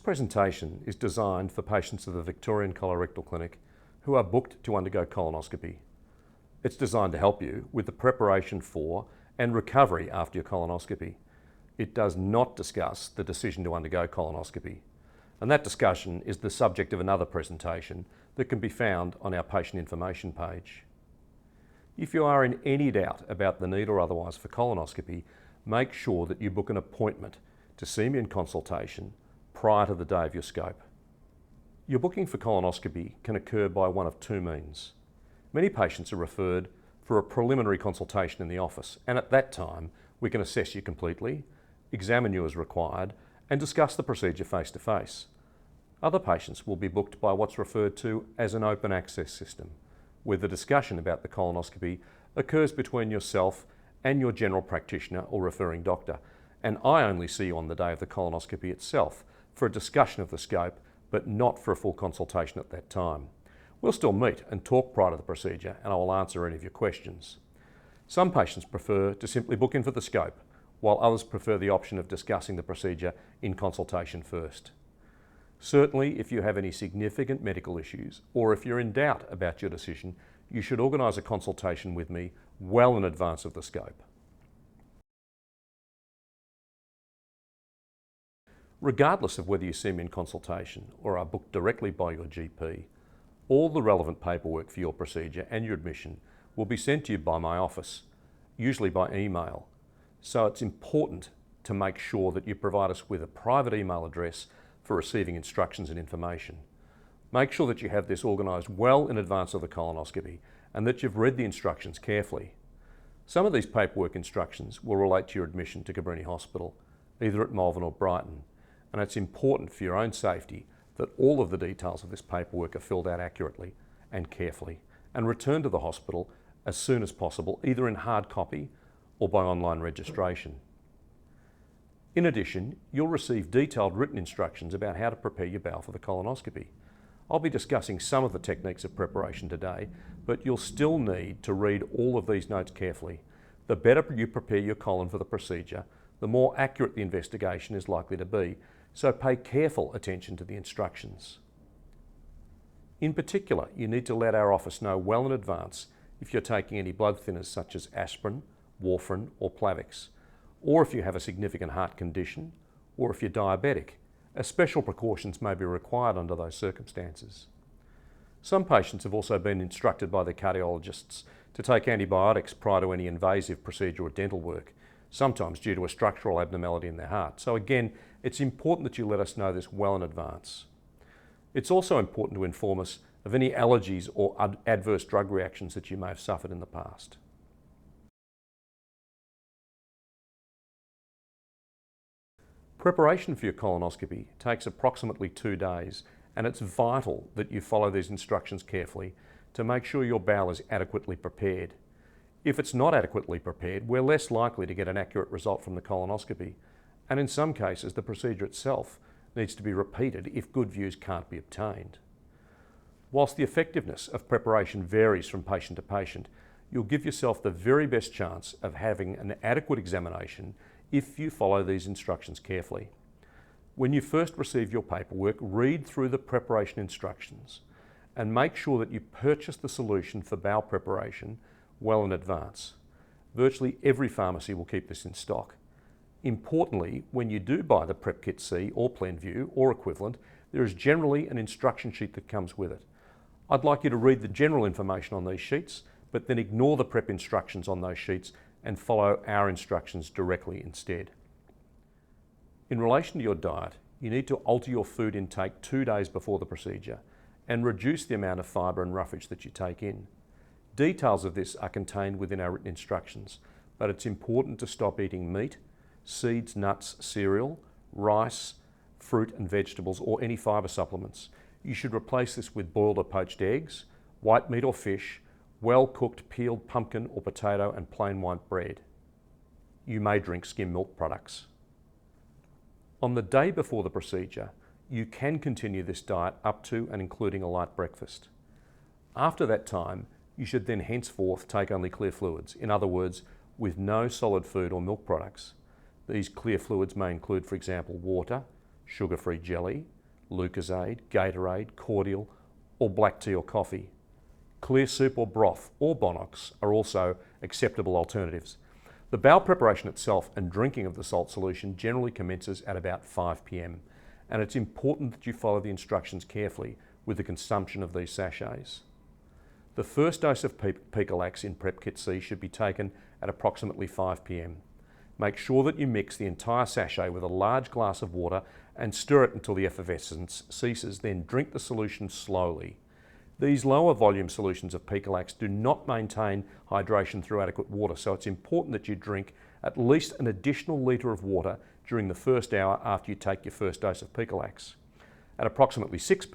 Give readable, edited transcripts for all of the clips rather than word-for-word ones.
presentation is designed for patients of the Victorian Colorectal Clinic who are booked to undergo colonoscopy. It's designed to help you with the preparation for and recovery after your colonoscopy. It does not discuss the decision to undergo colonoscopy, and that discussion is the subject of another presentation that can be found on our patient information page. If you are in any doubt about the need or otherwise for colonoscopy, make sure that you book an appointment to see me in consultation prior to the day of your scope. Your booking for colonoscopy can occur by one of two means. Many patients are referred for a preliminary consultation in the office, and at that time we can assess you completely, examine you as required, and discuss the procedure face to face. Other patients will be booked by what's referred to as an open access system, where the discussion about the colonoscopy occurs between yourself and your general practitioner or referring doctor, and I only see you on the day of the colonoscopy itself for a discussion of the scope, but not for a full consultation at that time. We'll still meet and talk prior to the procedure, and I will answer any of your questions. Some patients prefer to simply book in for the scope, while others prefer the option of discussing the procedure in consultation first. Certainly, if you have any significant medical issues, or if you're in doubt about your decision, you should organise a consultation with me well in advance of the scope. Regardless of whether you see me in consultation or are booked directly by your GP, all the relevant paperwork for your procedure and your admission will be sent to you by my office, usually by email. So it's important to make sure that you provide us with a private email address for receiving instructions and information. Make sure that you have this organised well in advance of the colonoscopy and that you've read the instructions carefully. Some of these paperwork instructions will relate to your admission to Cabrini Hospital, either at Malvern or Brighton, and it's important for your own safety that all of the details of this paperwork are filled out accurately and carefully and returned to the hospital as soon as possible, either in hard copy or by online registration. In addition, you'll receive detailed written instructions about how to prepare your bowel for the colonoscopy. I'll be discussing some of the techniques of preparation today, but you'll still need to read all of these notes carefully. The better you prepare your colon for the procedure, the more accurate the investigation is likely to be, so pay careful attention to the instructions. In particular, you need to let our office know well in advance if you're taking any blood thinners such as aspirin, warfarin or Plavix, or if you have a significant heart condition, or if you're diabetic, as special precautions may be required under those circumstances. Some patients have also been instructed by their cardiologists to take antibiotics prior to any invasive procedure or dental work, sometimes due to a structural abnormality in their heart. So again, it's important that you let us know this well in advance. It's also important to inform us of any allergies or adverse drug reactions that you may have suffered in the past. Preparation for your colonoscopy takes approximately 2 days, and it's vital that you follow these instructions carefully to make sure your bowel is adequately prepared. If it's not adequately prepared, we're less likely to get an accurate result from the colonoscopy, and in some cases the procedure itself needs to be repeated if good views can't be obtained. Whilst the effectiveness of preparation varies from patient to patient, you'll give yourself the very best chance of having an adequate examination if you follow these instructions carefully. When you first receive your paperwork, read through the preparation instructions and make sure that you purchase the solution for bowel preparation well in advance. Virtually every pharmacy will keep this in stock. Importantly, when you do buy the Prep Kit C or PlanView or equivalent, there is generally an instruction sheet that comes with it. I'd like you to read the general information on these sheets, but then ignore the prep instructions on those sheets and follow our instructions directly instead. In relation to your diet, you need to alter your food intake 2 days before the procedure and reduce the amount of fibre and roughage that you take in. Details of this are contained within our written instructions, but it's important to stop eating meat, seeds, nuts, cereal, rice, fruit and vegetables, or any fibre supplements. You should replace this with boiled or poached eggs, white meat or fish, well-cooked peeled pumpkin or potato and plain white bread. You may drink skim milk products. On the day before the procedure, you can continue this diet up to and including a light breakfast. After that time, you should then henceforth take only clear fluids, in other words, with no solid food or milk products. These clear fluids may include, for example, water, sugar-free jelly, Lucozade, Gatorade, cordial, or black tea or coffee. Clear soup or broth or Bonox are also acceptable alternatives. The bowel preparation itself and drinking of the salt solution generally commences at about 5 p.m. and it's important that you follow the instructions carefully with the consumption of these sachets. The first dose of Picolax in Prep Kit C should be taken at approximately 5 p.m. Make sure that you mix the entire sachet with a large glass of water and stir it until the effervescence ceases, then drink the solution slowly. These lower volume solutions of Picolax do not maintain hydration through adequate water, so it's important that you drink at least an additional litre of water during the first hour after you take your first dose of Picolax. At approximately 6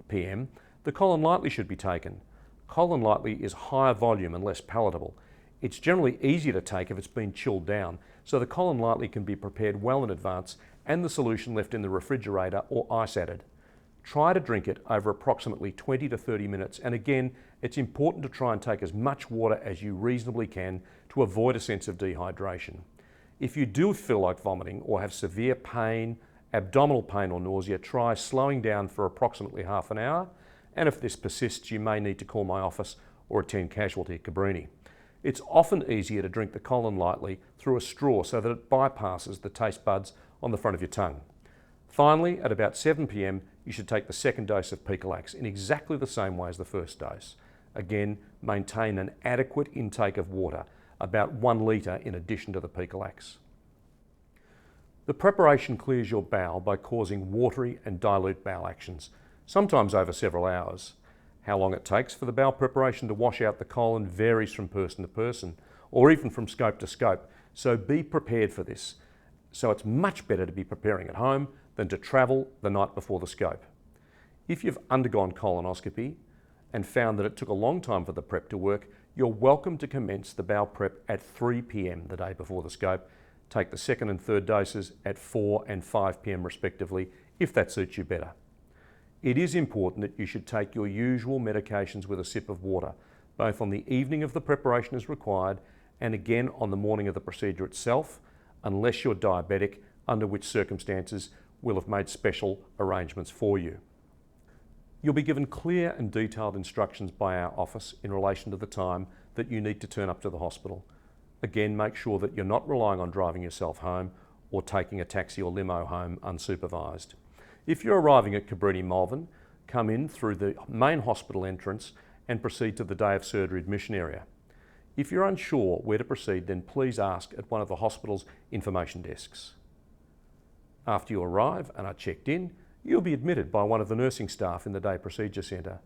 p.m, the Colon Lightly should be taken. Colon Lightly is higher volume and less palatable. It's generally easier to take if it's been chilled down, so the Colon Lightly can be prepared well in advance and the solution left in the refrigerator or ice added. Try to drink it over approximately 20 to 30 minutes, and again, it's important to try and take as much water as you reasonably can to avoid a sense of dehydration. If you do feel like vomiting or have severe pain, abdominal pain or nausea, try slowing down for approximately half an hour, and if this persists, you may need to call my office or attend casualty at Cabrini. It's often easier to drink the Colon Lightly through a straw so that it bypasses the taste buds on the front of your tongue. Finally, at about 7 p.m, you should take the second dose of Picolax in exactly the same way as the first dose. Again, maintain an adequate intake of water, about 1 litre in addition to the Picolax. The preparation clears your bowel by causing watery and dilute bowel actions, sometimes over several hours. How long it takes for the bowel preparation to wash out the colon varies from person to person, or even from scope to scope, so be prepared for this. So it's much better to be preparing at home than to travel the night before the scope. If you've undergone colonoscopy and found that it took a long time for the prep to work, you're welcome to commence the bowel prep at 3 p.m. the day before the scope. Take the second and third doses at 4 and 5 p.m. respectively, if that suits you better. It is important that you should take your usual medications with a sip of water, both on the evening of the preparation as required and again on the morning of the procedure itself, unless you're diabetic, under which circumstances we'll have made special arrangements for you. You'll be given clear and detailed instructions by our office in relation to the time that you need to turn up to the hospital. Again, make sure that you're not relying on driving yourself home or taking a taxi or limo home unsupervised. If you're arriving at Cabrini Malvern, come in through the main hospital entrance and proceed to the day of surgery admission area. If you're unsure where to proceed, then please ask at one of the hospital's information desks. After you arrive and are checked in, you'll be admitted by one of the nursing staff in the day procedure centre.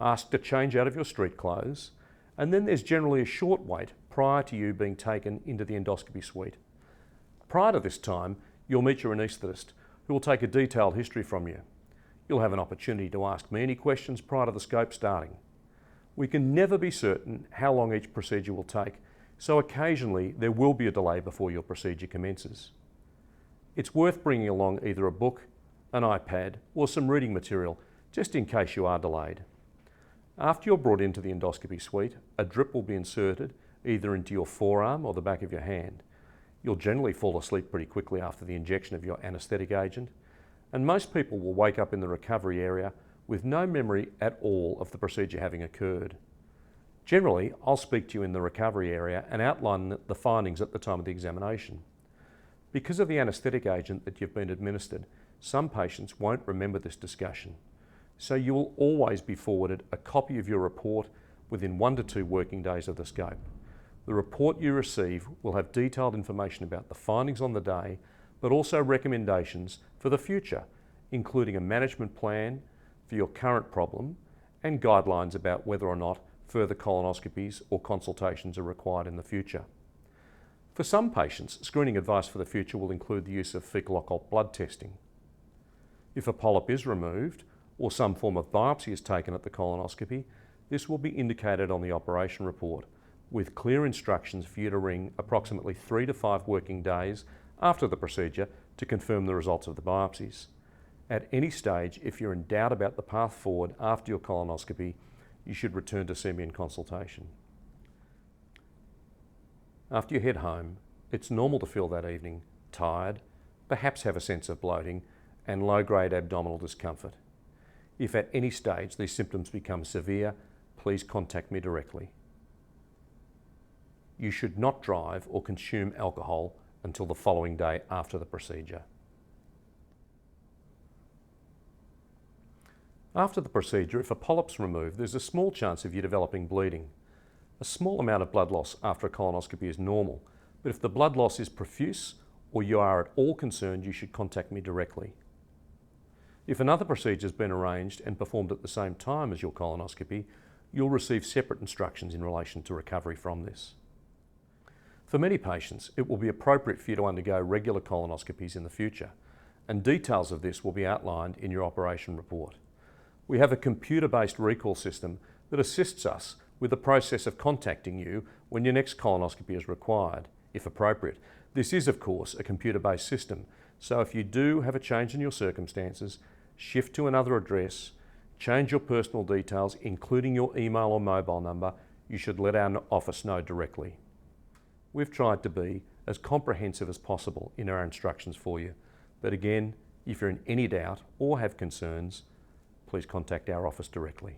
Ask to change out of your street clothes, and then there's generally a short wait prior to you being taken into the endoscopy suite. Prior to this time, you'll meet your anaesthetist, who will take a detailed history from you. You'll have an opportunity to ask me any questions prior to the scope starting. We can never be certain how long each procedure will take, so occasionally there will be a delay before your procedure commences. It's worth bringing along either a book, an iPad, or some reading material, just in case you are delayed. After you're brought into the endoscopy suite, a drip will be inserted either into your forearm or the back of your hand. You'll generally fall asleep pretty quickly after the injection of your anaesthetic agent, and most people will wake up in the recovery area with no memory at all of the procedure having occurred. Generally, I'll speak to you in the recovery area and outline the findings at the time of the examination. Because of the anaesthetic agent that you've been administered, some patients won't remember this discussion, so you will always be forwarded a copy of your report within 1 to 2 working days of the scope. The report you receive will have detailed information about the findings on the day, but also recommendations for the future, including a management plan for your current problem and guidelines about whether or not further colonoscopies or consultations are required in the future. For some patients, screening advice for the future will include the use of fecal occult blood testing. If a polyp is removed or some form of biopsy is taken at the colonoscopy, this will be indicated on the operation report, with clear instructions for you to ring approximately 3 to 5 working days after the procedure to confirm the results of the biopsies. At any stage, if you're in doubt about the path forward after your colonoscopy, you should return to see me in consultation. After you head home, it's normal to feel that evening tired, perhaps have a sense of bloating, and low-grade abdominal discomfort. If at any stage these symptoms become severe, please contact me directly. You should not drive or consume alcohol until the following day after the procedure. After the procedure, if a polyp's removed, there's a small chance of you developing bleeding. A small amount of blood loss after a colonoscopy is normal, but if the blood loss is profuse or you are at all concerned, you should contact me directly. If another procedure has been arranged and performed at the same time as your colonoscopy, you'll receive separate instructions in relation to recovery from this. For many patients, it will be appropriate for you to undergo regular colonoscopies in the future, and details of this will be outlined in your operation report. We have a computer-based recall system that assists us with the process of contacting you when your next colonoscopy is required, if appropriate. This is, of course, a computer-based system, so if you do have a change in your circumstances, shift to another address, change your personal details, including your email or mobile number, you should let our office know directly. We've tried to be as comprehensive as possible in our instructions for you, but again, if you're in any doubt or have concerns, please contact our office directly.